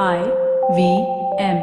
IVM.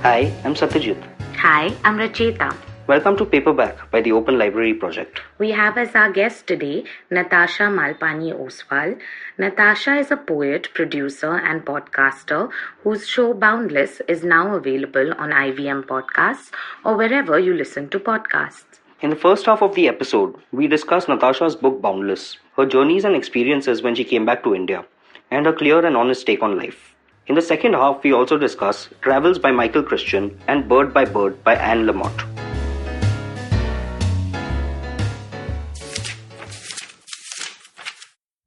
Hi, I'm Satyajit. Hi, I'm Rachita. Welcome to Paperback by the Open Library Project. We have as our guest today Natasha Malpani Oswal. Natasha is a poet, producer, and podcaster whose show Boundless is now available on IVM Podcasts or wherever you listen to podcasts. In the first half of the episode, we discuss Natasha's book Boundless, her journeys and experiences when she came back to India, and her clear and honest take on life. In the second half, we also discuss Travels by Michael Crichton and Bird by Anne Lamott.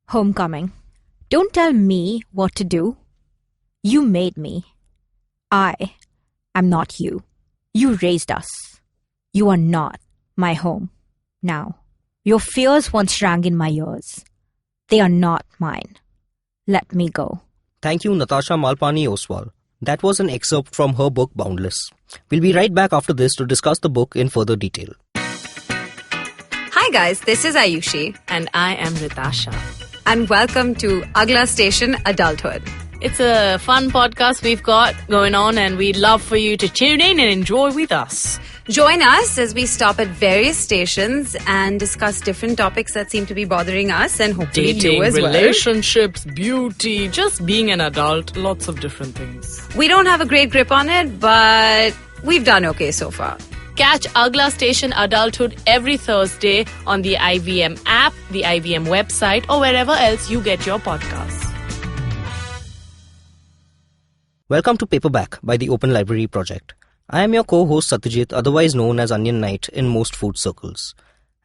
Homecoming. Don't tell me what to do. You made me. I am not you. You raised us. You are not my home. Now, your fears once rang in my ears. They are not mine. Let me go. Thank you, Natasha Malpani Oswal. That was an excerpt from her book Boundless. We'll be right back after this to discuss the book in further detail. Hi guys, this is Ayushi. And I am Natasha. And welcome to Agla Station Adulthood. It's a fun podcast we've got going on and we'd love for you to tune in and enjoy with us. Join us as we stop at various stations and discuss different topics that seem to be bothering us and hopefully Dating, you as well. relationships, beauty, just being an adult, lots of different things. We don't have a great grip on it, but we've done okay so far. Catch Agla Station Adulthood every Thursday on the IVM app, the IVM website, or wherever else you get your podcasts. Welcome to Paperback by the Open Library Project. I am your co-host Satyajit, otherwise known as Onion Knight in most food circles.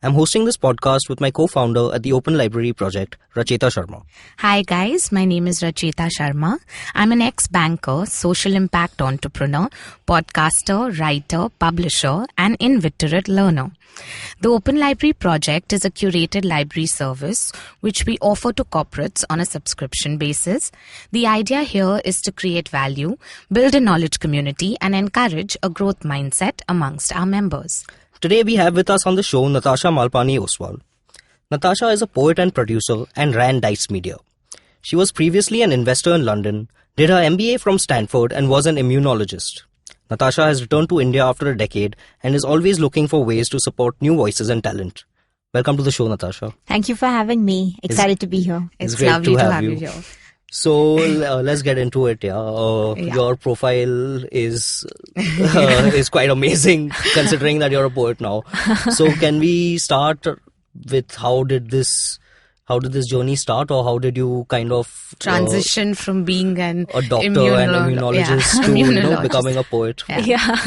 I'm hosting this podcast with my co-founder at the Open Library Project, Rachita Sharma. Hi guys, my name is Rachita Sharma. I'm an ex-banker, social impact entrepreneur, podcaster, writer, publisher, and inveterate learner. The Open Library Project is a curated library service which we offer to corporates on a subscription basis. The idea here is to create value, build a knowledge community, and encourage a growth mindset amongst our members. Today we have with us on the show Natasha Malpani Oswal. Natasha is a poet and producer and ran Dice Media. She was previously an investor in London, did her MBA from Stanford and was an immunologist. Natasha has returned to India after a decade and is always looking for ways to support new voices and talent. Welcome to the show, Natasha. Thank you for having me. Excited to be here. It's great lovely to to have have you. you here. So let's get into it. Your profile is quite amazing considering that you're a poet now. So can we start with how did this journey start, or how did you kind of Transition from being a doctor and immunologist to becoming a poet? Yeah.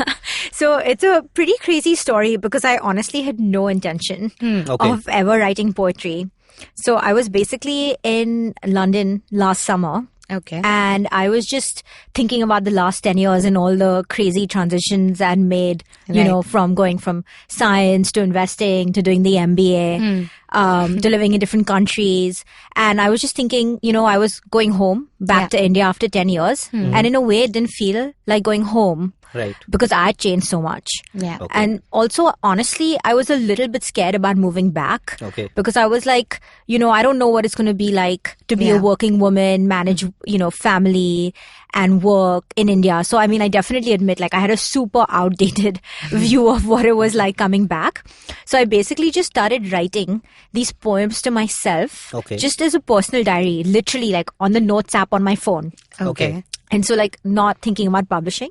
So it's a pretty crazy story because I honestly had no intention of ever writing poetry. So I was basically in London last summer. Okay. And I was just thinking about the last 10 years and all the crazy transitions I'd made, you know, from going from science to investing to doing the MBA, to living in different countries. And I was just thinking, you know, I was going home back to India after 10 years. And in a way, it didn't feel like going home. Right. Because I had changed so much. Yeah. Okay. And also, honestly, I was a little bit scared about moving back. Okay. Because I was like, you know, I don't know what it's going to be like to be a working woman, manage, you know, family and work in India. So, I mean, I definitely admit, like, I had a super outdated view of what it was like coming back. So I basically just started writing these poems to myself. Okay. Just as a personal diary, literally like on the notes app on my phone. Okay. And so like not thinking about publishing.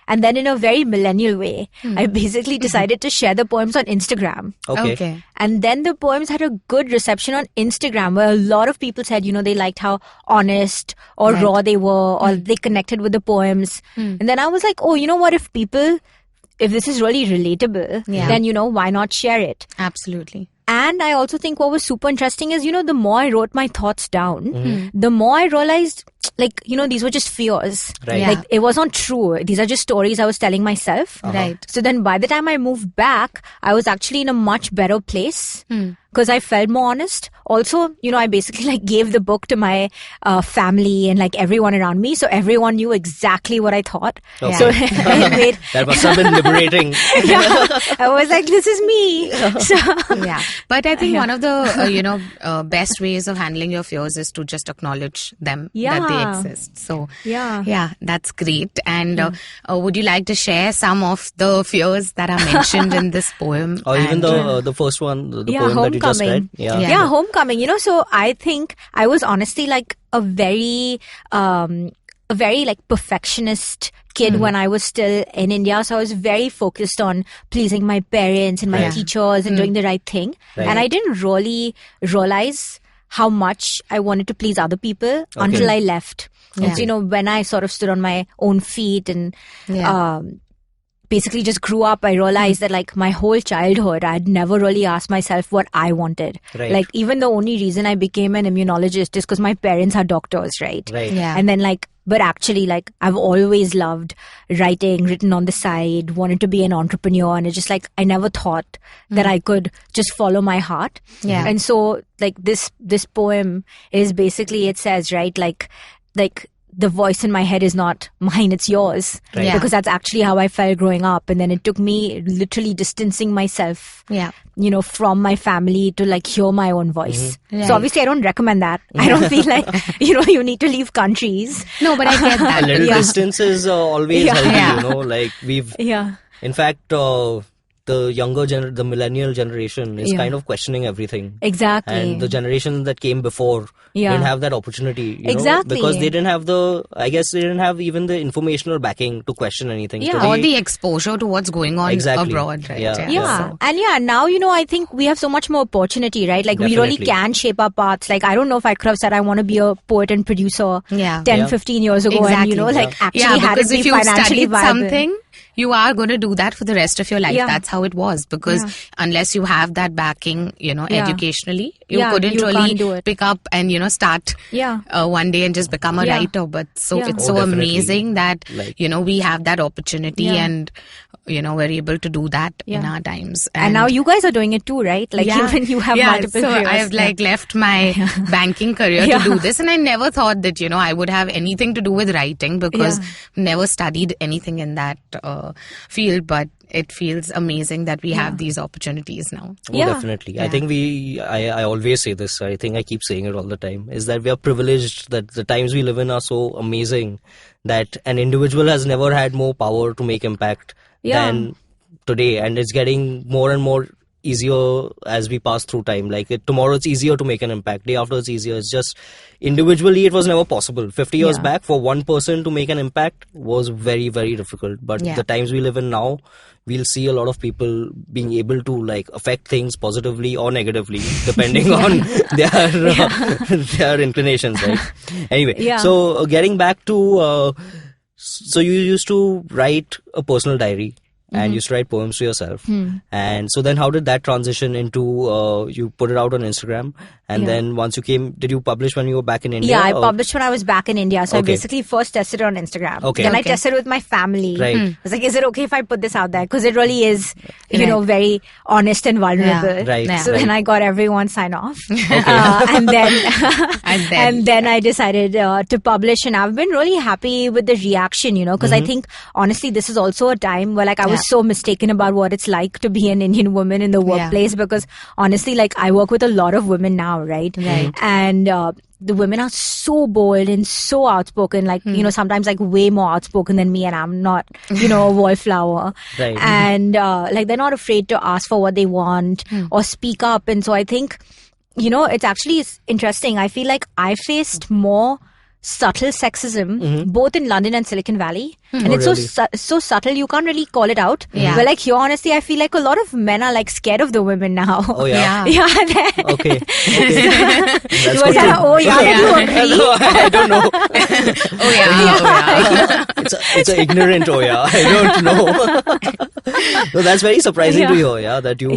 And then in a very millennial way, I basically decided to share the poems on Instagram. Okay. And then the poems had a good reception on Instagram where a lot of people said, you know, they liked how honest or raw they were or they connected with the poems. And then I was like, oh, you know what, if this is really relatable, then, you know, why not share it? Absolutely. And I also think what was super interesting is, you know, the more I wrote my thoughts down, the more I realized like, these were just fears. Right. Yeah. Like, it was not true. These are just stories I was telling myself. Right. So then by the time I moved back, I was actually in a much better place because I felt more honest. Also, I basically like gave the book to my family and like everyone around me. So everyone knew exactly what I thought. Okay. So it made, That must have been liberating. I was like, this is me. So, Yeah. But I think one of the, best ways of handling your fears is to just acknowledge them, that Yeah. they exist. So, Yeah. that's great. And would you like to share some of the fears that are mentioned in this poem? Or even And, the first one, the Yeah, poem that you just read. Homecoming. Yeah. Homecoming. So I think I was honestly like a very like perfectionist kid when I was still in India. So I was very focused on pleasing my parents and my Right. teachers and doing the right thing. Right. And I didn't really realize how much I wanted to please other people until I left. Yeah. So, when I sort of stood on my own feet and basically just grew up, I realized that like my whole childhood, I'd never really asked myself what I wanted. Right. Like even the only reason I became an immunologist is because my parents are doctors, right? Right. Yeah. And then like, but actually like I've always loved writing, written on the side, wanted to be an entrepreneur. And it's just like, I never thought that I could just follow my heart. Yeah. And so like this poem is basically, it says, right, like the voice in my head is not mine, it's yours. Right. Yeah. Because that's actually how I felt growing up. And then it took me literally distancing myself, yeah. from my family to like hear my own voice. Right. So obviously I don't recommend that. I don't feel like, you need to leave countries. No, but I get that. A little Yeah. distance is always Yeah. healthy, Yeah. like we've, Yeah. in fact, the younger the millennial generation is Yeah. kind of questioning everything. Exactly. And the generation that came before Yeah. didn't have that opportunity. Exactly. Because they didn't have I guess they didn't have even the informational backing to question anything. Yeah. Today, Or the exposure to what's going on Exactly. abroad, right? Yeah. Yeah. So- And now, I think we have so much more opportunity, right? Like we really Definitely. can shape our paths. Like I don't know if I could have said I want to be a poet and producer Yeah. 10, Yeah. 15 years ago Exactly. and, like actually Yeah, had because it be if you financially studied viable. something, you are going to do that for the rest of your life. Yeah. That's how it was. Because unless you have that backing, educationally, you Yeah, couldn't you really can't do it. pick up and, start Yeah. one day and just become a Yeah. writer. But so Yeah. it's Oh, so definitely. amazing that, Like- we have that opportunity Yeah. and, we're able to do that in Yeah. our times. And now you guys are doing it too, right? Like even you have multiple so careers. I've like left my banking career Yeah. to do this, and I never thought that I would have anything to do with writing because never studied anything in that field. But it feels amazing that we have these opportunities now. Oh, Yeah. definitely. I think I always say this. I think I keep saying it all the time, is that we are privileged, that the times we live in are so amazing that an individual has never had more power to make impact than today. And it's getting more and more easier as we pass through time. Like tomorrow it's easier to make an impact. Day after it's easier. It's just individually it was never possible. 50 years back for one person to make an impact was very, very difficult. But the times we live in now, we'll see a lot of people being able to like affect things positively or negatively depending on their inclinations, right? Anyway, so getting back to so you used to write a personal diary and used to write poems to yourself. And so then how did that transition into you put it out on Instagram, and then once you came, did you publish when you were back in India? Yeah, I or- published when I was back in India. So I Okay. basically first tested it on Instagram. Okay. Then I Okay. tested it with my family. Right. I was like, is it okay if I put this out there? Because it really is, very honest and vulnerable. Right, So right. then I got everyone sign off. And then and then I decided to publish. And I've been really happy with the reaction, because I think honestly this is also a time where like I was so mistaken about what it's like to be an Indian woman in the workplace, because honestly like I work with a lot of women now, right? And the women are so bold and so outspoken, like sometimes like way more outspoken than me, and I'm not a wallflower. Right. And like they're not afraid to ask for what they want or speak up. And so I think it's actually interesting. I feel like I faced more subtle sexism both in London and Silicon Valley, and it's really? so subtle you can't really call it out. Yeah. But like here, honestly, I feel like a lot of men are like scared of the women now. Oh yeah. Yeah. Okay. That's Was good that to- oh yeah, do you agree? No, I don't know. Oh yeah. It's an ignorant oh yeah. I don't know. No, that's very surprising to hear. Yeah, that you.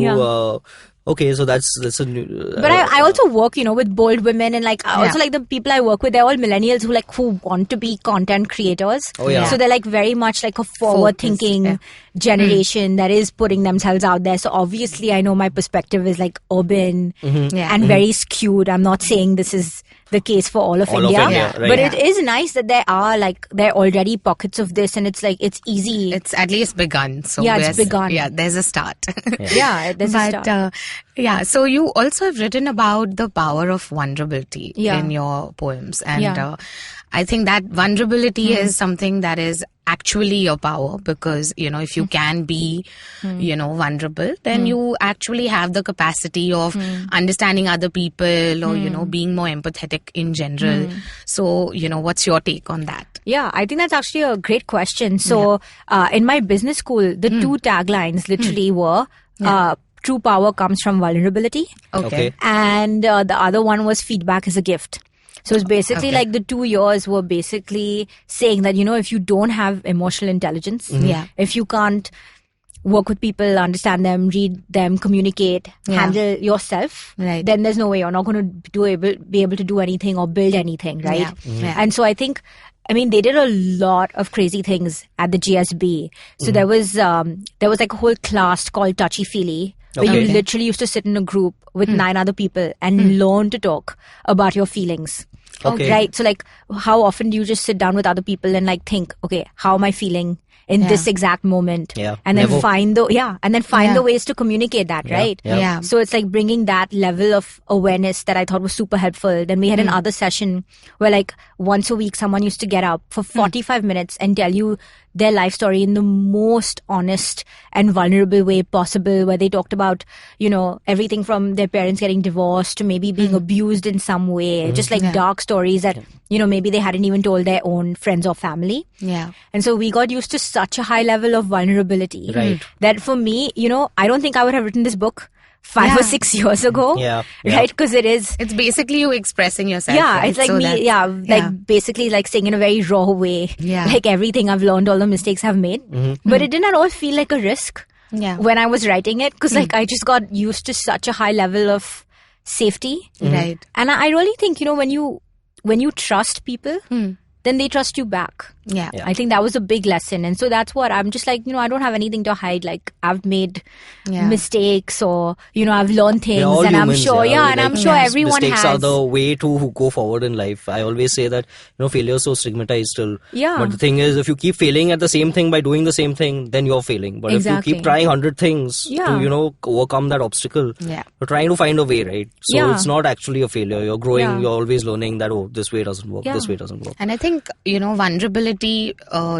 Okay, so that's a new. But I also work, with bold women, and also the people I work with, they're all millennials who want to be content creators. Oh, yeah. So they're very much a forward-thinking generation that is putting themselves out there. So obviously, I know my perspective is urban and very skewed. I'm not saying this is the case for all of India, right. But it is nice that there are there are already pockets of this, and it's it's easy. It's at least begun. So it's begun. Yeah, there's a start. There's a start. So you also have written about the power of vulnerability in your poems, and I think that vulnerability is something that is actually your power, because if you can be vulnerable, then you actually have the capacity of understanding other people, or being more empathetic in general. So what's your take on that? Yeah, I think that's actually a great question. So in my business school, the two taglines literally were true power comes from vulnerability, and the other one was feedback is a gift. So it's basically the 2 years were basically saying that, if you don't have emotional intelligence, if you can't work with people, understand them, read them, communicate, handle yourself, then there's no way you're not going to be able to do anything or build anything, right? And so I think, they did a lot of crazy things at the GSB. So there was a whole class called Touchy Feely, where you literally used to sit in a group with 9 other people and learn to talk about your feelings. Right? So how often do you just sit down with other people and think, okay, how am I feeling in this exact moment? And then find the ways to communicate that, right? So it's bringing that level of awareness that I thought was super helpful. Then we had another session where once a week someone used to get up for 45 minutes and tell you their life story in the most honest and vulnerable way possible, where they talked about, everything from their parents getting divorced to maybe being abused in some way, just dark stories that, maybe they hadn't even told their own friends or family. And so we got used to such a high level of vulnerability that for me, I don't think I would have written this book 5 or 6 years ago, right? Because it's basically you expressing yourself. It's basically saying in a very raw way, everything I've learned, all the mistakes I've made. But it didn't at all feel like a risk when I was writing it, because I just got used to such a high level of safety, right? And I really think when you trust people, then they trust you back. I think that was a big lesson. And so that's what I'm just I don't have anything to hide. I've made mistakes, or, I've learned things, and humans, I'm sure, and I'm sure everyone mistakes has. Mistakes are the way to go forward in life. I always say that, failure is so stigmatized still. But the thing is, if you keep failing at the same thing by doing the same thing, then you're failing. But if you keep trying 100 things to, overcome that obstacle, you're trying to find a way, right? So it's not actually a failure. You're growing, you're always learning that, this way doesn't work, this way doesn't work. And I think, vulnerability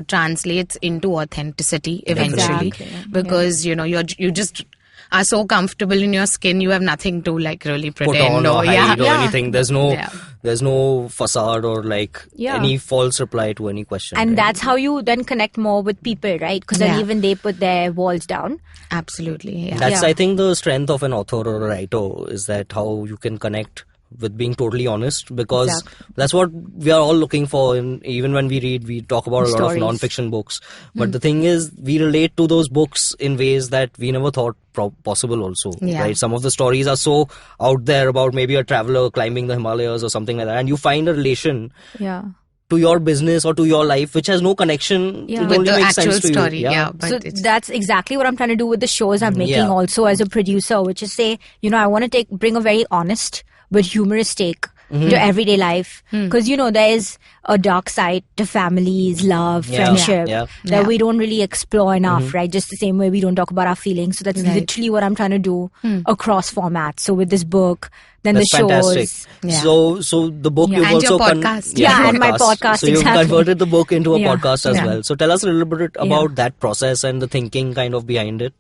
translates into authenticity eventually, because you just are so comfortable in your skin, you have nothing to really pretend put on or hide or yeah. anything. There's no facade or any false reply to any question. And right? that's how you then connect more with people, right? Because then even they put their walls down. Absolutely. Yeah. That's I think the strength of an author or a writer is that how you can connect with being totally honest, because that's what we are all looking for. And even when we read, we talk about a lot of non-fiction books. But the thing is, we relate to those books in ways that we never thought possible also. Right? Some of the stories are so out there about maybe a traveler climbing the Himalayas or something like that. And you find a relation to your business or to your life, which has no connection with the actual story. So that's exactly what I'm trying to do with the shows I'm making also as a producer, which is say, I want to bring a very honest but humorous take to everyday life. Because, there is a dark side to families, love, friendship that we don't really explore enough, right? Just the same way we don't talk about our feelings. So that's literally what I'm trying to do across formats. So with this book, then that's the shows. Fantastic. So the book you've and also... your podcast. And my podcast, So you've converted the book into a podcast as well. So tell us a little bit about that process and the thinking kind of behind it.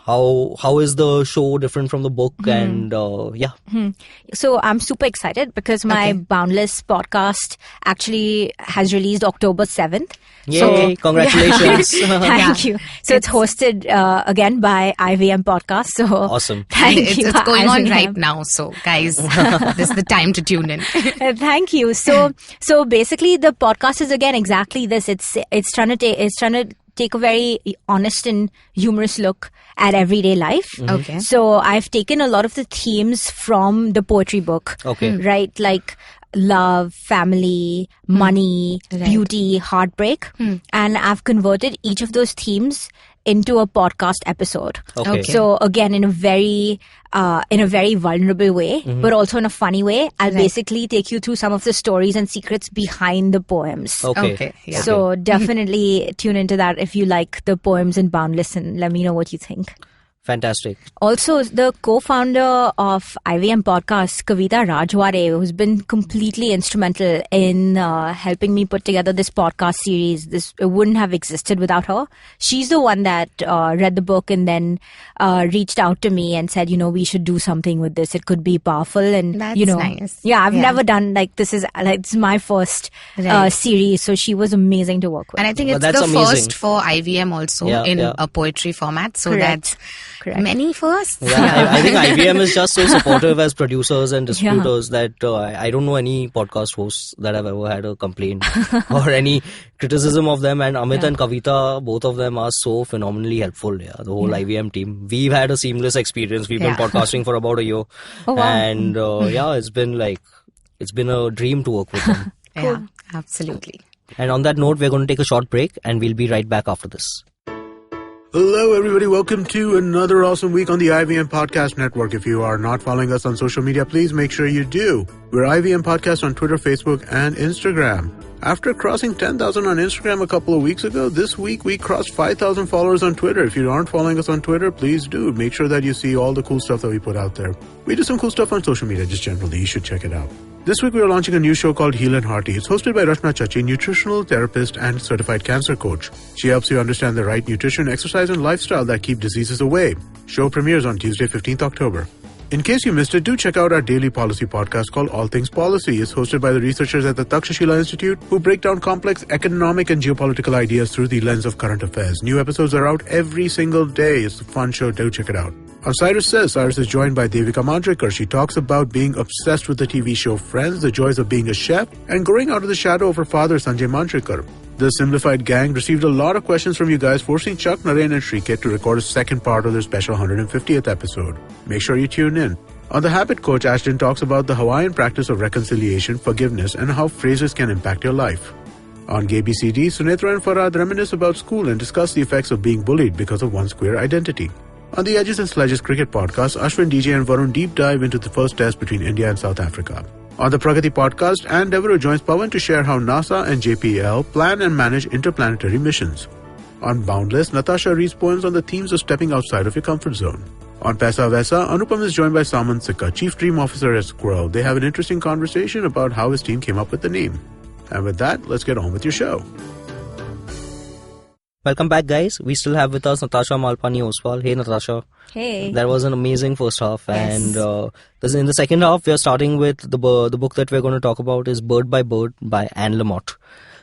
How is the show different from the book? And So I'm super excited because my Boundless podcast actually has released October 7th. Yay, congratulations. Thank you. So it's hosted again by IVM Podcast. So awesome. Thank you. It's going on right now. So guys, this is the time to tune in. Thank you. So basically the podcast is again exactly this. It's trying to take a very honest and humorous look at everyday life. Okay. So I've taken a lot of the themes from the poetry book. Okay. Right? Like love, family, money, beauty, heartbreak. And I've converted each of those themes into a podcast episode. Okay. So again, in a very vulnerable way, but also in a funny way, I'll basically take you through some of the stories and secrets behind the poems. Okay. Yeah. So definitely tune into that if you like the poems in Boundless, and let me know what you think. Fantastic. Also, the co-founder of IVM Podcast, Kavita Rajware, who's been completely instrumental in helping me put together this podcast series. It wouldn't have existed without her. She's the one that read the book and then reached out to me and said, we should do something with this. It could be powerful. And, That's nice. Yeah, I've never done, this is my first series. So she was amazing to work with. And I think it's that's the amazing. first for IVM also in a poetry format. So that's many firsts. Yeah, I think IBM is just so supportive as producers and distributors that I don't know any podcast hosts that have ever had a complaint or any criticism of them. And Amit and Kavita, both of them are so phenomenally helpful. Yeah, the whole IBM team. We've had a seamless experience. We've been podcasting for about a year. Oh, wow. And it's been a dream to work with them. Yeah, absolutely. And on that note, we're going to take a short break and we'll be right back after this. Hello, everybody. Welcome to another awesome week on the IVM Podcast Network. If you are not following us on social media, please make sure you do. We're IVM Podcast on Twitter, Facebook, and Instagram. After crossing 10,000 on Instagram a couple of weeks ago, this week we crossed 5,000 followers on Twitter. If you aren't following us on Twitter, please do. Make sure that you see all the cool stuff that we put out there. We do some cool stuff on social media, just generally. You should check it out. This week we are launching a new show called Heal and Hearty. It's hosted by Rashna Chachi, nutritional therapist and certified cancer coach. She helps you understand the right nutrition, exercise, and lifestyle that keep diseases away. Show premieres on Tuesday, 15th October. In case you missed it, do check out our daily policy podcast called All Things Policy. It's hosted by the researchers at the Takshashila Institute who break down complex economic and geopolitical ideas through the lens of current affairs. New episodes are out every single day. It's a fun show. Do check it out. On Cyrus Says, Cyrus is joined by Devika Mandrekar. She talks about being obsessed with the TV show Friends, the joys of being a chef, and growing out of the shadow of her father, Sanjay Mandrekar. The Simplified Gang received a lot of questions from you guys, forcing Chuck, Naren, and Shrikit to record a second part of their special 150th episode. Make sure you tune in. On The Habit Coach, Ashton talks about the Hawaiian practice of reconciliation, forgiveness, and how phrases can impact your life. On GBCD, Sunitra and Farad reminisce about school and discuss the effects of being bullied because of one's queer identity. On the Edges and Sledges Cricket Podcast, Ashwin, DJ, and Varun deep dive into the first test between India and South Africa. On the Pragati Podcast, Anne Devereaux joins Pawan to share how NASA and JPL plan and manage interplanetary missions. On Boundless, Natasha reads poems on the themes of stepping outside of your comfort zone. On Pesa Vesa, Anupam is joined by Saman Sikka, Chief Dream Officer at Squirrel. They have an interesting conversation about how his team came up with the name. And with that, let's get on with your show. Welcome back, guys. We still have with us Natasha Malpani Oswal. Hey, Natasha. Hey. That was an amazing first half. Yes. And in the second half, we are starting with the book that we're going to talk about is Bird by Bird by Anne Lamott.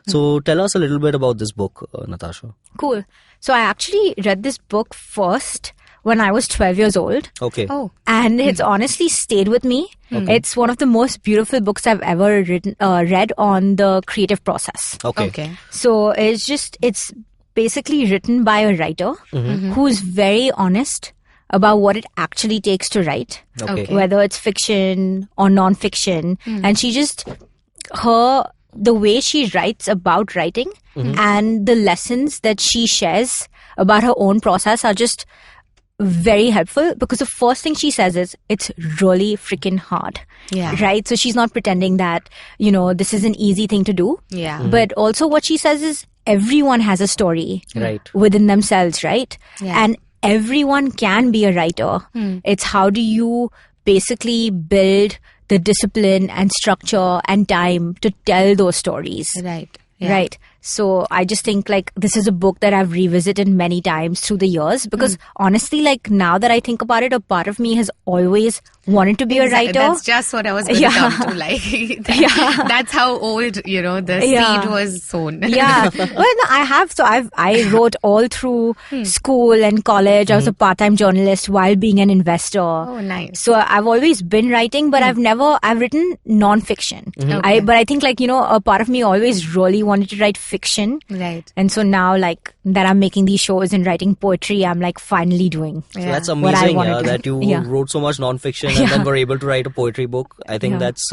So tell us a little bit about this book, Natasha. Cool. So I actually read this book first when I was 12 years old. Okay. Oh. And it's honestly stayed with me. Okay. It's one of the most beautiful books I've ever read on the creative process. Okay. So it's basically written by a writer who's very honest about what it actually takes to write, Okay. whether it's fiction or non-fiction. And the way she writes about writing and the lessons that she shares about her own process are just very helpful, because the first thing she says is it's really freaking hard. Yeah. Right? So she's not pretending that, this is an easy thing to do. Yeah. But also what she says is everyone has a story within themselves, right? Yeah. And everyone can be a writer. It's how do you basically build the discipline and structure and time to tell those stories. Right. Yeah. Right. So I just think this is a book that I've revisited many times through the years, because honestly, now that I think about it, a part of me has always wanted to be a writer. That's just what I was going to come to. That's how old, the seed was sown. Yeah. Well, no, I have. So I wrote all through school and college. I was a part-time journalist while being an investor. Oh, nice. So I've always been writing, but I've written non-fiction. Okay. But I think a part of me always really wanted to write fiction. fiction. Right. And so now, like, that I'm making these shows and writing poetry, I'm like finally doing. So that's what I amazing, wanted to that you do. Yeah. wrote so much non-fiction and then were able to write a poetry book. I think that's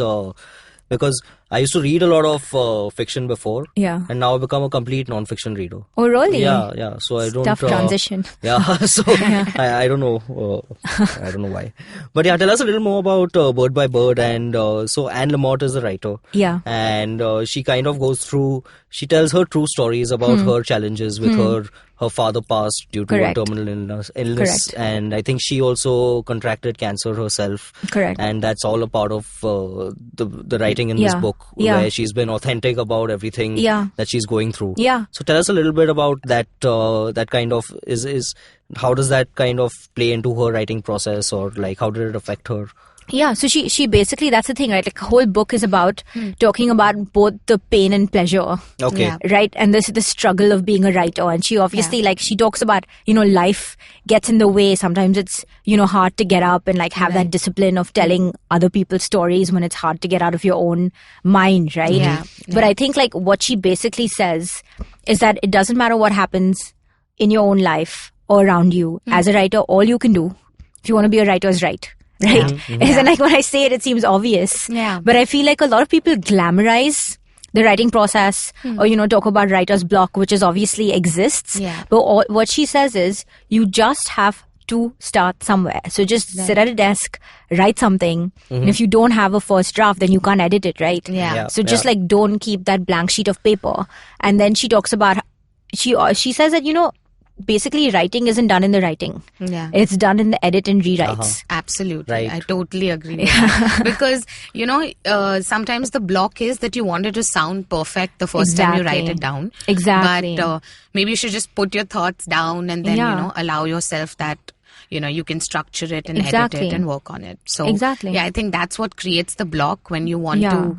because I used to read a lot of fiction before, and now I've become a complete non-fiction reader. Oh, really? Yeah. So I don't. Tough transition. Yeah. So I don't know. I don't know why. But yeah, tell us a little more about Bird by Bird. And so Anne Lamott is the writer. Yeah. And she kind of goes through. She tells her true stories about her challenges with her father passed due to a terminal illness. Correct. And I think she also contracted cancer herself. Correct. And that's all a part of the writing in this book, where she's been authentic about everything that she's going through. Yeah. So tell us a little bit about that. That kind of is how does that kind of play into her writing process, or like how did it affect her? Yeah, so she basically, that's the thing, right? Like, the whole book is about talking about both the pain and pleasure. Okay. Yeah. Right? And this is the struggle of being a writer. And she obviously, like, she talks about, life gets in the way. Sometimes it's, hard to get up and, like, have that discipline of telling other people's stories when it's hard to get out of your own mind, right? Yeah. But I think, like, what she basically says is that it doesn't matter what happens in your own life or around you. As a writer, all you can do, if you want to be a writer, is write. Right? And like, when I say it, it seems obvious. Yeah. But I feel like a lot of people glamorize the writing process or, talk about writer's block, which is obviously exists. Yeah. But what she says is you just have to start somewhere. So just sit at a desk, write something. And if you don't have a first draft, then you can't edit it, right? Yeah. So just like, don't keep that blank sheet of paper. And then she talks about, she says that, basically writing isn't done in the writing. Yeah. It's done in the edit and rewrites. Absolutely. Right. I totally agree with that. Because, sometimes the block is that you want it to sound perfect the first time you write it down. Exactly. But maybe you should just put your thoughts down and then, allow yourself that, you can structure it and edit it and work on it. So, yeah, I think that's what creates the block when you want to,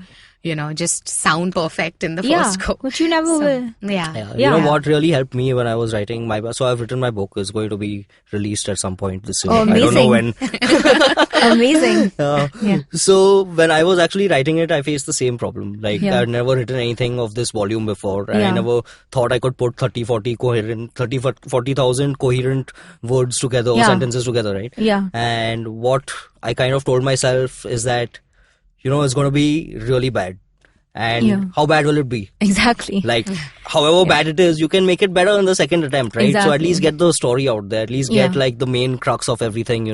just sound perfect in the first go. Which you never will. Yeah. You know what really helped me when I was writing so I've written my book. It's going to be released at some point this year. Oh, I don't know when. Amazing. So when I was actually writing it, I faced the same problem. Like, I'd never written anything of this volume before, and I never thought I could put 40,000 coherent words together or sentences together, right? Yeah. And what I kind of told myself is that, it's going to be really bad. And how bad will it be? Exactly. Like, however bad it is, you can make it better in the second attempt, right? Exactly. So at least get the story out there. At least get like the main crux of everything,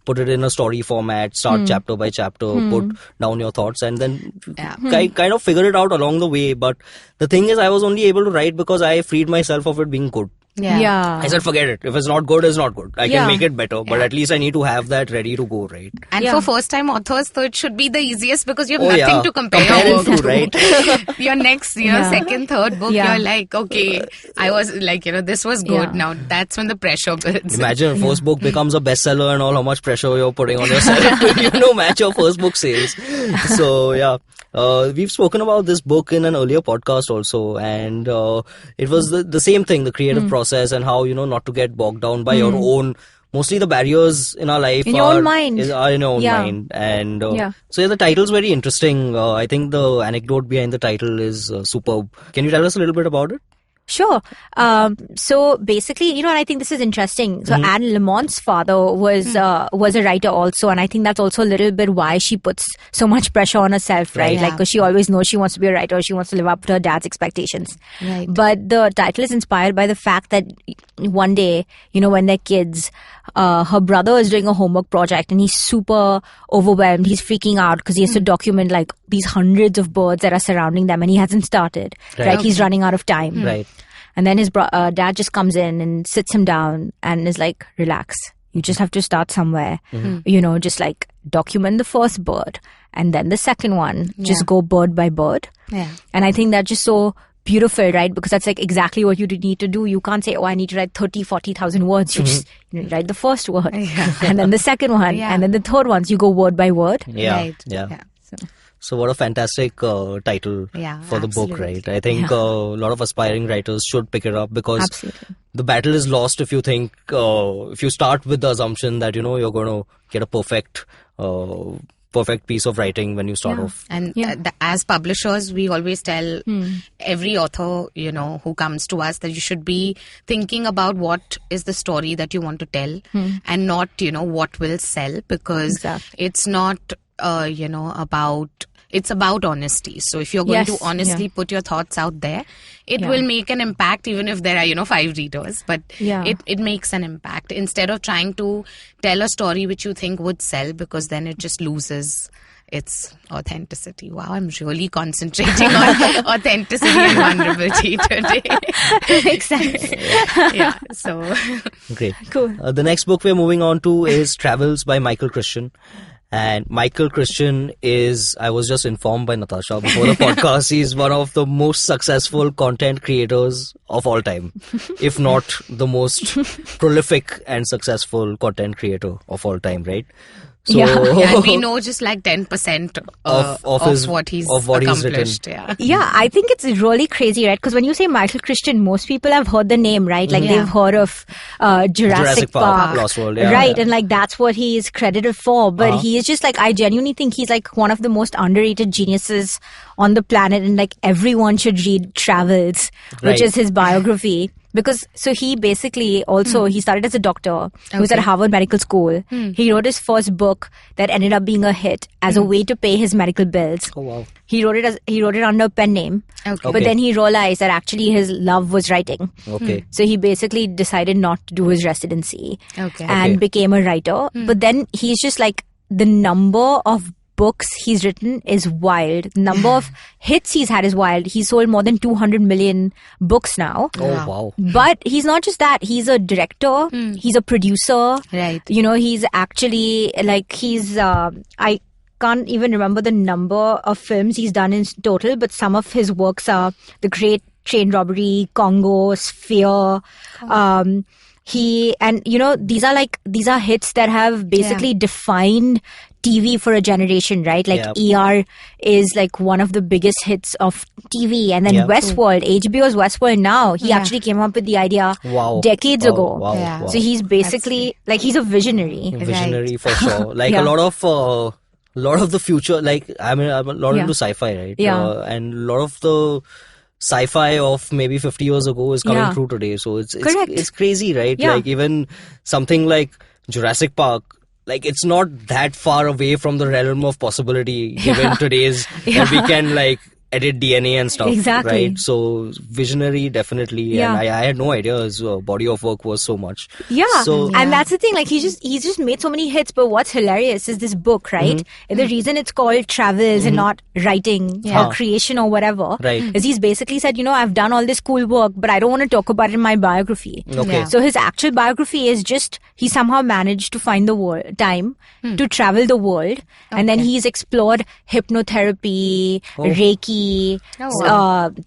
put it in a story format, start chapter by chapter, put down your thoughts, and then kind of figure it out along the way. But the thing is, I was only able to write because I freed myself of it being good. Yeah. I said, forget it. If it's not good, it's not good. I can make it better, but at least I need to have that ready to go, right? And for first-time authors, so it should be the easiest because you have nothing to compare your work to, right? Your next, second, third book, you're like, okay, I was like, this was good. Now that's when the pressure builds. Imagine first book becomes a bestseller and all how much pressure you're putting on yourself to, match your first book sales. So, we've spoken about this book in an earlier podcast also, and it was the same thing, the creative process, and how, not to get bogged down by your own, mostly the barriers in our life are in your own mind. And so the title's very interesting. I think the anecdote behind the title is superb. Can you tell us a little bit about it? Sure. So basically, and I think this is interesting. So Anne Lamott's father was a writer also, and I think that's also a little bit why she puts so much pressure on herself, right? Like, because she always knows she wants to be a writer, she wants to live up to her dad's expectations. Right. But the title is inspired by the fact that one day, when they're kids, her brother is doing a homework project and he's super overwhelmed. He's freaking out because he has to document like these hundreds of birds that are surrounding them, and he hasn't started. Right? He's running out of time. Right. And then his dad just comes in and sits him down and is like, relax. You just have to start somewhere. Just like document the first bird and then the second one. Just go bird by bird. Yeah. And I think that's just so beautiful, right? Because that's like exactly what you need to do. You can't say, I need to write 40,000 words. You just write the first word and then the second one and then the third one. So you go word by word. Yeah. So what a fantastic title for the book, right? I think a lot of aspiring writers should pick it up because the battle is lost if you think, if you start with the assumption that, you're going to get a perfect perfect piece of writing when you start off. And as publishers, we always tell every author, who comes to us that you should be thinking about what is the story that you want to tell and not, what will sell, because it's not, it's about honesty. So if you're going to honestly put your thoughts out there, it will make an impact, even if there are, 5 readers. But it makes an impact instead of trying to tell a story which you think would sell, because then it just loses its authenticity. Wow, I'm really concentrating on authenticity and vulnerability today. Makes sense. So great. Cool. The next book we're moving on to is Travels by Michael Crichton. And Michael Crichton is, I was just informed by Natasha before the podcast, he's one of the most successful content creators of all time, if not the most prolific and successful content creator of all time, right? So, and we know just like 10% of what he's accomplished. I think it's really crazy, right? Because when you say Michael Crichton, most people have heard the name, right? Like they've heard of Jurassic Park, Lost World, right? And like that's what he is credited for. But he is just like, I genuinely think he's like one of the most underrated geniuses on the planet, and like everyone should read Travels, which is his biography. Because, so he basically also, he started as a doctor. He was at Harvard Medical School. He wrote his first book that ended up being a hit as a way to pay his medical bills. Oh, wow. He wrote it under a pen name. But then he realized that actually his love was writing. So he basically decided not to do his residency and became a writer. But then he's just like, the number of books he's written is wild. The number of hits he's had is wild. He's sold more than 200 million books now. Oh, wow. But he's not just that. He's a director. He's a producer. Right. He's actually like, I can't even remember the number of films he's done in total, but some of his works are The Great Train Robbery, Congo, Sphere. These are hits that have basically defined TV for a generation, right? Like ER is like one of the biggest hits of TV, and then Westworld, HBO's Westworld now, he actually came up with the idea decades ago. Wow. So he's basically like, he's a visionary. Visionary for sure. Like a lot of the future, like I'm a lot into sci-fi, right? And a lot of the sci-fi of maybe 50 years ago is coming through today. So it's crazy, right? Like even something like Jurassic Park, like it's not that far away from the realm of possibility given today's that we can like edit DNA and stuff, right? So visionary, definitely. And I had no idea his body of work was so much. And that's the thing, like he's just made so many hits. But what's hilarious is this book, right? And the reason it's called Travels and not writing or creation or whatever is he's basically said, I've done all this cool work, but I don't want to talk about it in my biography. So his actual biography is just, he somehow managed to find the time to travel the world, and then he's explored hypnotherapy, Reiki,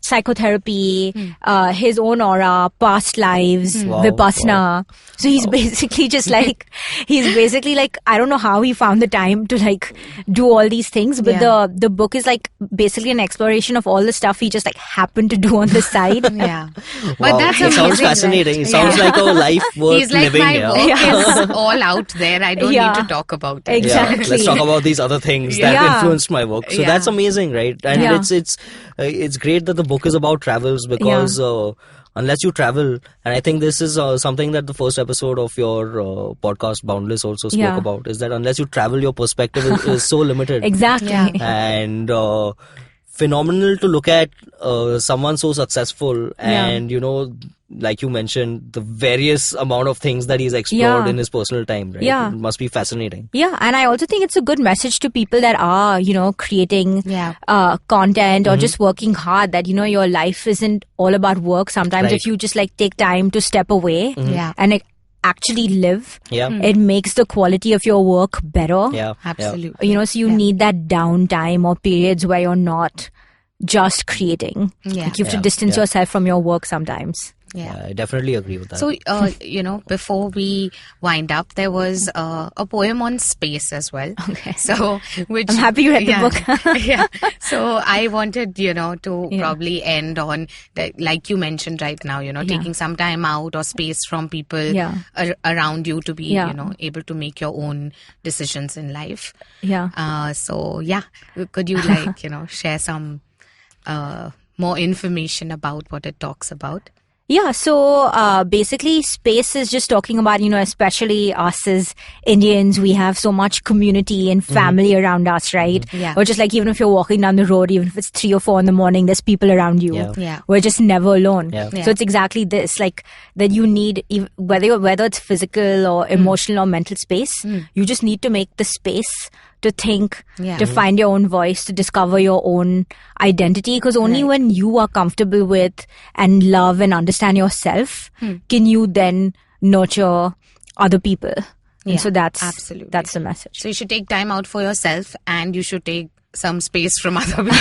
psychotherapy, his own aura, past lives, Vipassana. So he's basically just like, I don't know how he found the time to like do all these things, but the book is like basically an exploration of all the stuff he just like happened to do on the side. But that's amazing. It sounds fascinating. Right? It sounds like a life worth He's like, living. My work is all out there. I don't need to talk about it. Exactly. Let's talk about these other things that influenced my work. So that's amazing, right? And it's great that the book is about travels, because unless you travel, and I think this is something that the first episode of your podcast Boundless also spoke about, is that unless you travel, your perspective is so limited. Exactly. And phenomenal to look at someone so successful, and like you mentioned, the various amount of things that he's explored in his personal time, right? It must be fascinating. And I also think it's a good message to people that are, creating content or just working hard, that, your life isn't all about work. Sometimes if you just like take time to step away and actually live, it makes the quality of your work better. Absolutely. So you need that downtime or periods where you're not just creating. Yeah. Like you have to distance yourself from your work sometimes. Yeah. I definitely agree with that. So, before we wind up, there was a poem on space as well. Okay. So, I'm happy you read the book. Yeah. So, I wanted, to probably end on, like you mentioned right now, taking some time out or space from people around you to be, able to make your own decisions in life. Yeah. Could you share some more information about what it talks about? Yeah, so basically space is just talking about, especially us as Indians, we have so much community and family around us, right? Yeah. Or just like even if you're walking down the road, even if it's 3 or 4 in the morning, there's people around you. Yeah. We're just never alone. Yeah. So it's exactly this, like that you need, whether it's physical or emotional or mental space, you just need to make the space to think, to find your own voice, to discover your own identity. Because only when you are comfortable with and love and understand yourself, can you then nurture other people. Yeah, and so that's the message. So you should take time out for yourself and you should take some space from other people.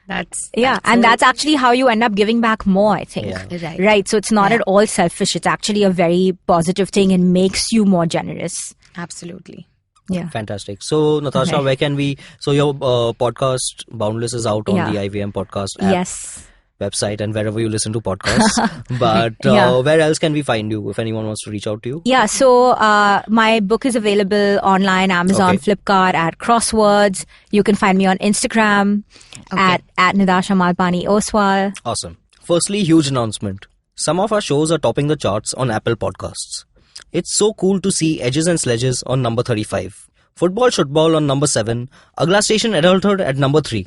That's actually how you end up giving back more, I think. Yeah. Right. So it's not at all selfish. It's actually a very positive thing and makes you more generous. Absolutely. Yeah. Fantastic. So, Natasha, where can we... So, your podcast, Boundless, is out on the IVM podcast app, website, and wherever you listen to podcasts. But where else can we find you if anyone wants to reach out to you? Yeah, so my book is available online, Amazon, Flipkart, at Crosswords. You can find me on Instagram at Natasha Malpani Oswal. Awesome. Firstly, huge announcement. Some of our shows are topping the charts on Apple Podcasts. It's so cool to see Edges and Sledges on number 35. Football Shootball on number 7. Agla Station Adulthood at number 3.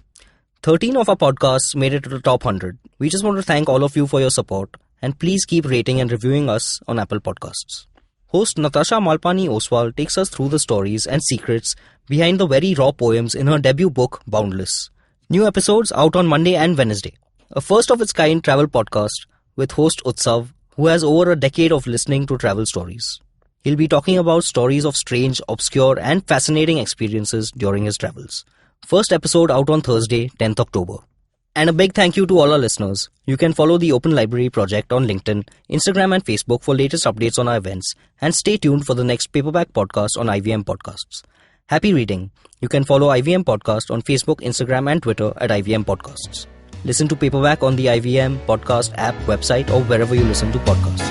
13 of our podcasts made it to the top 100. We just want to thank all of you for your support. And please keep rating and reviewing us on Apple Podcasts. Host Natasha Malpani Oswal takes us through the stories and secrets behind the very raw poems in her debut book, Boundless. New episodes out on Monday and Wednesday. A first-of-its-kind travel podcast with host Utsav, who has over a decade of listening to travel stories. He'll be talking about stories of strange, obscure and fascinating experiences during his travels. First episode out on Thursday, 10th October. And a big thank you to all our listeners. You can follow the Open Library Project on LinkedIn, Instagram and Facebook for latest updates on our events. And stay tuned for the next Paperback podcast on IVM Podcasts. Happy reading. You can follow IVM Podcast on Facebook, Instagram and Twitter at IVM Podcasts. Listen to Paperback on the IVM Podcast app, website or wherever you listen to podcasts.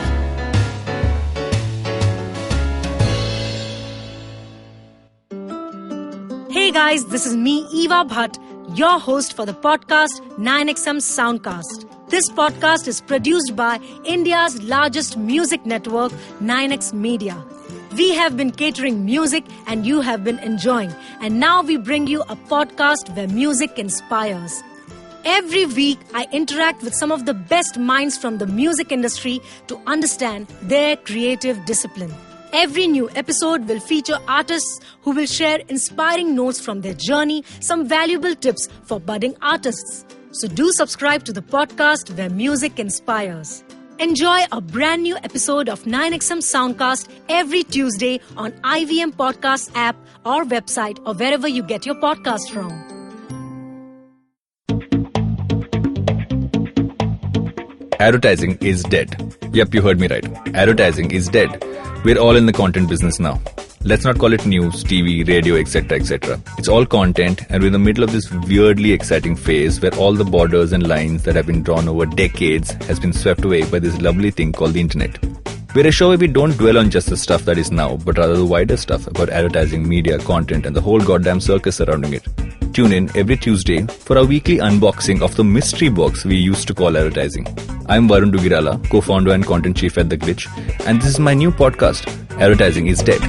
Hey guys, this is me, Eva Bhatt, your host for the podcast 9XM Soundcast. This podcast is produced by India's largest music network, 9X Media. We have been catering music and you have been enjoying. And now we bring you a podcast where music inspires. Every week, I interact with some of the best minds from the music industry to understand their creative discipline. Every new episode will feature artists who will share inspiring notes from their journey, some valuable tips for budding artists. So do subscribe to the podcast where music inspires. Enjoy a brand new episode of 9XM Soundcast every Tuesday on IVM Podcast app or website or wherever you get your podcast from. Advertising is dead. Yep, you heard me right. Advertising is dead. We're all in the content business now. Let's not call it news, TV, radio, etc., etc. It's all content, and we're in the middle of this weirdly exciting phase where all the borders and lines that have been drawn over decades has been swept away by this lovely thing called the internet. We're a show where we don't dwell on just the stuff that is now, but rather the wider stuff about advertising, media, content, and the whole goddamn circus surrounding it. Tune in every Tuesday for our weekly unboxing of the mystery box we used to call advertising. I'm Varun Dugirala, co-founder and content chief at The Glitch, and this is my new podcast, Advertising is Dead.